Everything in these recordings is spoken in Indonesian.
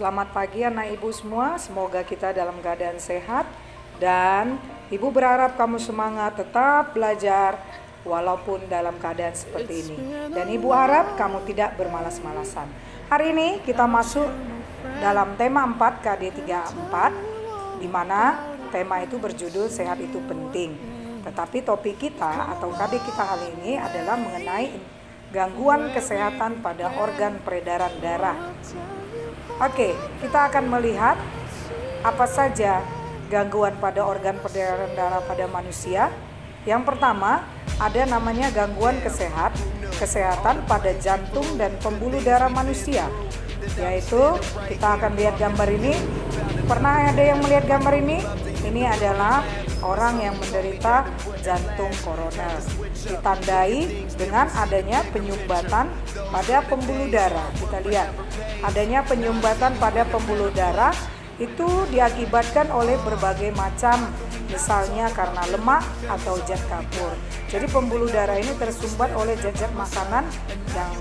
Selamat pagi anak ibu semua, semoga kita dalam keadaan sehat dan ibu berharap kamu semangat tetap belajar walaupun dalam keadaan seperti ini. Dan ibu harap kamu tidak bermalas-malasan. Hari ini kita masuk dalam tema 4 KD 34, di mana tema itu berjudul sehat itu penting. Tetapi topik kita atau KD kita kali ini adalah mengenai gangguan kesehatan pada organ peredaran darah. Oke, kita akan melihat apa saja gangguan pada organ peredaran darah pada manusia. Yang pertama, ada namanya gangguan kesehatan pada jantung dan pembuluh darah manusia. Yaitu, kita akan lihat gambar ini. Pernah ada yang melihat gambar ini? Ini adalah orang yang menderita jantung koroner, ditandai dengan adanya penyumbatan pada pembuluh darah. Kita lihat, adanya penyumbatan pada pembuluh darah itu diakibatkan oleh berbagai macam, misalnya karena lemak atau zat kapur. Jadi pembuluh darah ini tersumbat oleh zat-zat makanan yang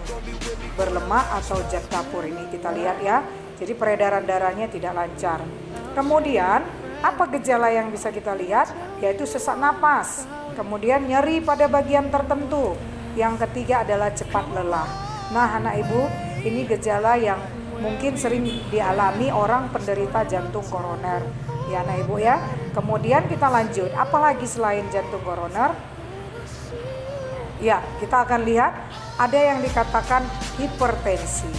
berlemak atau zat kapur ini. Kita lihat ya, jadi peredaran darahnya tidak lancar. Kemudian apa gejala yang bisa kita lihat? Yaitu sesak napas, kemudian nyeri pada bagian tertentu. Yang ketiga adalah cepat lelah. Nah anak ibu, ini gejala yang mungkin sering dialami orang penderita jantung koroner. Ya anak ibu ya. Kemudian kita lanjut, apalagi selain jantung koroner? Ya, kita akan lihat ada yang dikatakan hipertensi.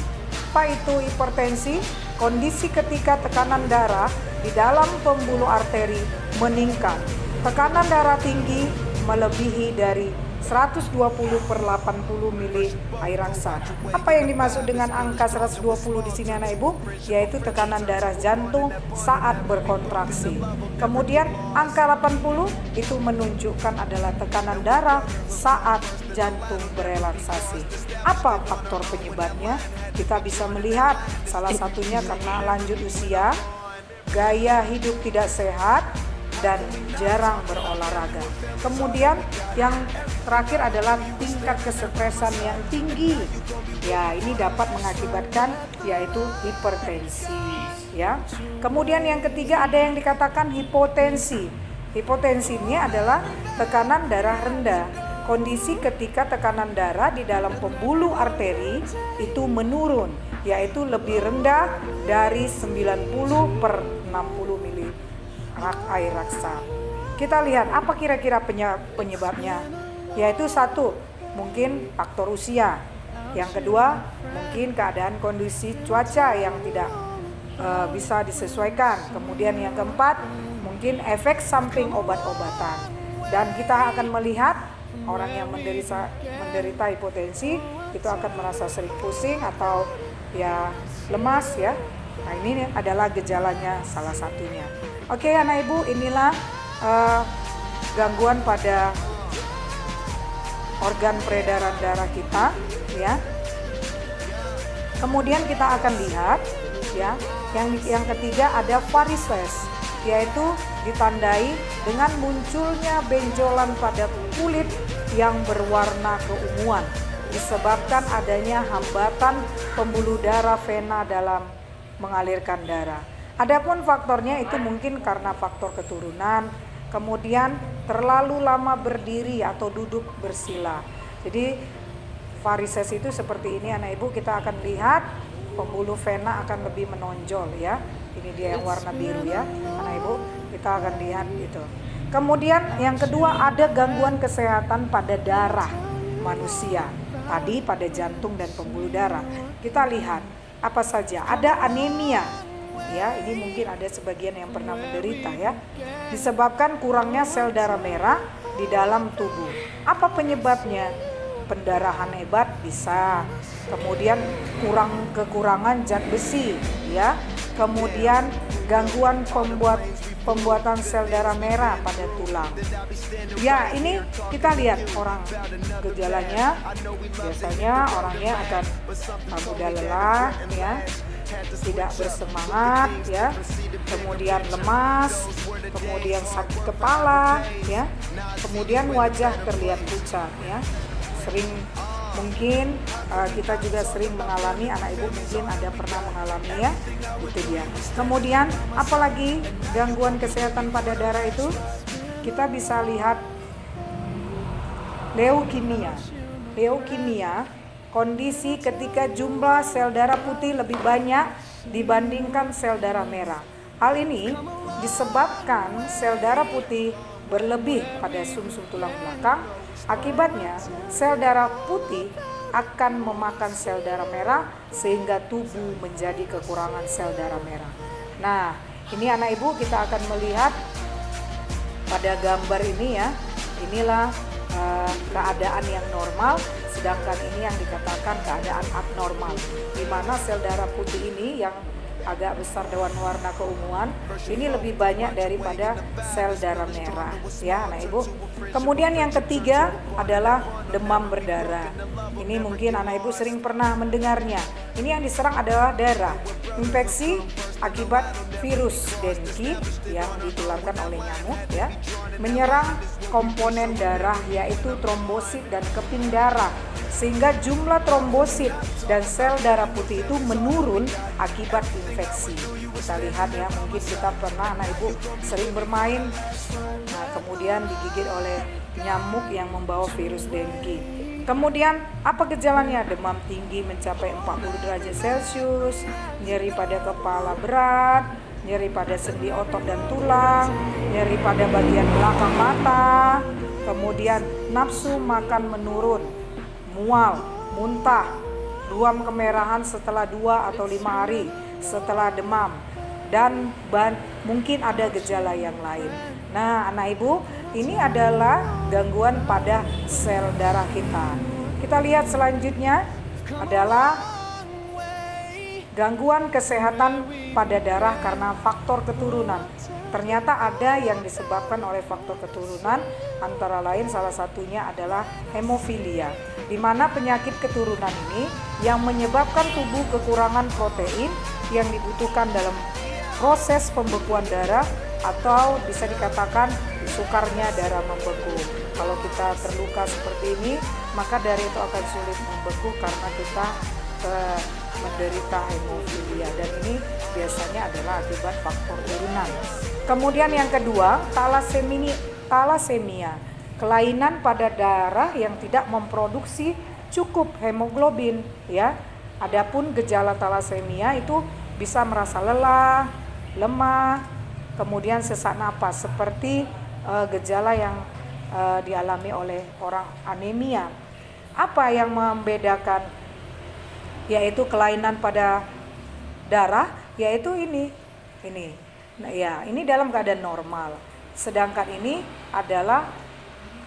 Apa itu hipertensi? Kondisi ketika tekanan darah di dalam pembuluh arteri meningkat. Tekanan darah tinggi melebihi dari 120/80 mili air raksa. Apa yang dimaksud dengan angka 120 di sini anak ibu? Yaitu tekanan darah jantung saat berkontraksi. Kemudian angka 80 itu menunjukkan adalah tekanan darah saat jantung berelaksasi. Apa faktor penyebabnya? Kita bisa melihat salah satunya karena lanjut usia, gaya hidup tidak sehat, dan jarang berolahraga. Kemudian yang terakhir adalah tingkat kesetresan yang tinggi. Ya, ini dapat mengakibatkan yaitu hipertensi, ya. Kemudian yang ketiga ada yang dikatakan hipotensi. Hipotensi ini adalah tekanan darah rendah. Kondisi ketika tekanan darah di dalam pembuluh arteri itu menurun, yaitu lebih rendah dari 90/60 mili air raksa. Kita lihat apa kira-kira penyebabnya. Yaitu satu, mungkin faktor usia. Yang kedua, mungkin keadaan kondisi cuaca yang tidak bisa disesuaikan. Kemudian yang keempat, mungkin efek samping obat-obatan. Dan kita akan melihat orang yang menderita hipotensi itu akan merasa sering pusing atau ya lemas ya. Nah ini adalah gejalanya salah satunya. Oke anak ibu, inilah gangguan pada organ peredaran darah kita ya. Kemudian kita akan lihat ya, yang ketiga ada varises, yaitu ditandai dengan munculnya benjolan pada kulit yang berwarna keunguan disebabkan adanya hambatan pembuluh darah vena dalam mengalirkan darah. Adapun faktornya itu mungkin karena faktor keturunan, kemudian terlalu lama berdiri atau duduk bersila. Jadi varises itu seperti ini anak ibu, kita akan lihat pembuluh vena akan lebih menonjol ya. Ini dia yang warna biru ya anak ibu, kita akan lihat itu. Kemudian yang kedua ada gangguan kesehatan pada darah manusia. Tadi pada jantung dan pembuluh darah. Kita lihat apa saja. Ada anemia. Ya, ini mungkin ada sebagian yang pernah menderita ya. Disebabkan kurangnya sel darah merah di dalam tubuh. Apa penyebabnya? Pendarahan hebat bisa. Kemudian kekurangan zat besi ya. Kemudian gangguan pembuatan sel darah merah pada tulang. Ya, ini kita lihat orang gejalanya biasanya orangnya akan mudah lelah ya, tidak bersemangat ya, kemudian lemas, kemudian sakit kepala ya, kemudian wajah terlihat pucat ya, sering mungkin kita juga sering mengalami, anak ibu mungkin ada pernah mengalami ya, itu dia. Kemudian apalagi gangguan kesehatan pada darah itu, kita bisa lihat leukemia. Leukemia, kondisi ketika jumlah sel darah putih lebih banyak dibandingkan sel darah merah. Hal ini disebabkan sel darah putih berlebih pada sumsum tulang belakang. Akibatnya, sel darah putih akan memakan sel darah merah sehingga tubuh menjadi kekurangan sel darah merah. Nah, ini anak ibu kita akan melihat pada gambar ini ya. Inilah keadaan yang normal, sedangkan ini yang dikatakan keadaan abnormal, di mana sel darah putih ini yang agak besar dengan warna keunguan ini lebih banyak daripada sel darah merah ya anak ibu. Kemudian yang ketiga adalah demam berdarah. Ini mungkin anak ibu sering pernah mendengarnya. Ini yang diserang adalah darah, infeksi akibat virus Dengue yang ditularkan oleh nyamuk ya, menyerang komponen darah yaitu trombosit dan keping darah, sehingga jumlah trombosit dan sel darah putih itu menurun akibat infeksi. Kita lihat ya, mungkin kita pernah anak ibu sering bermain, nah kemudian digigit oleh nyamuk yang membawa virus Dengue. Kemudian apa gejalanya? Demam tinggi mencapai 40 derajat Celcius, nyeri pada kepala berat, nyeri pada sendi otot dan tulang, nyeri pada bagian belakang mata, kemudian nafsu makan menurun, mual, muntah, ruam kemerahan setelah 2 atau 5 hari setelah demam, dan mungkin ada gejala yang lain. Nah anak ibu, ini adalah gangguan pada sel darah kita. Kita lihat selanjutnya adalah gangguan kesehatan pada darah karena faktor keturunan. Ternyata ada yang disebabkan oleh faktor keturunan, antara lain salah satunya adalah hemofilia, di mana penyakit keturunan ini yang menyebabkan tubuh kekurangan protein yang dibutuhkan dalam proses pembekuan darah, atau bisa dikatakan sukarnya darah membeku. Kalau kita terluka seperti ini, maka darah itu akan sulit membeku karena kita menderita hemofilia, dan ini biasanya adalah akibat faktor turunan. Kemudian yang kedua, talasemia, kelainan pada darah yang tidak memproduksi cukup hemoglobin ya. Adapun gejala talasemia itu bisa merasa lelah, lemah, kemudian sesak napas seperti gejala yang dialami oleh orang anemia. Apa yang membedakan yaitu kelainan pada darah, yaitu ini. Nah, ya, ini dalam keadaan normal. Sedangkan ini adalah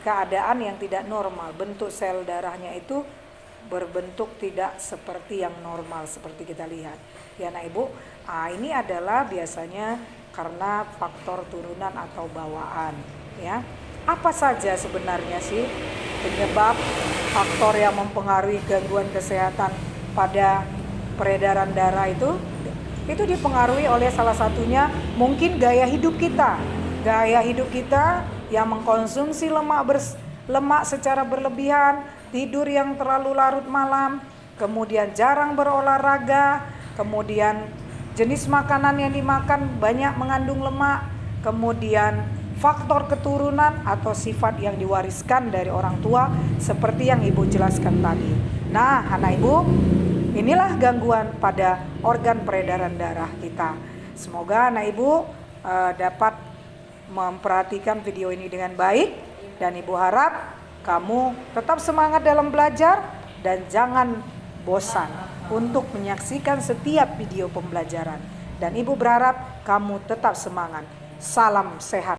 keadaan yang tidak normal. Bentuk sel darahnya itu berbentuk tidak seperti yang normal seperti kita lihat. Ya, nah Ibu, ini adalah biasanya karena faktor turunan atau bawaan, ya. Apa saja sebenarnya sih penyebab faktor yang mempengaruhi gangguan kesehatan pada peredaran darah itu? Itu dipengaruhi oleh salah satunya mungkin gaya hidup kita. Gaya hidup kita yang mengkonsumsi lemak secara berlebihan, tidur yang terlalu larut malam, kemudian jarang berolahraga, kemudian jenis makanan yang dimakan banyak mengandung lemak, kemudian faktor keturunan atau sifat yang diwariskan dari orang tua seperti yang Ibu jelaskan tadi. Nah, anak Ibu, inilah gangguan pada organ peredaran darah kita. Semoga anak Ibu dapat memperhatikan video ini dengan baik, dan Ibu harap kamu tetap semangat dalam belajar dan jangan bosan untuk menyaksikan setiap video pembelajaran. Dan Ibu berharap kamu tetap semangat. Salam sehat.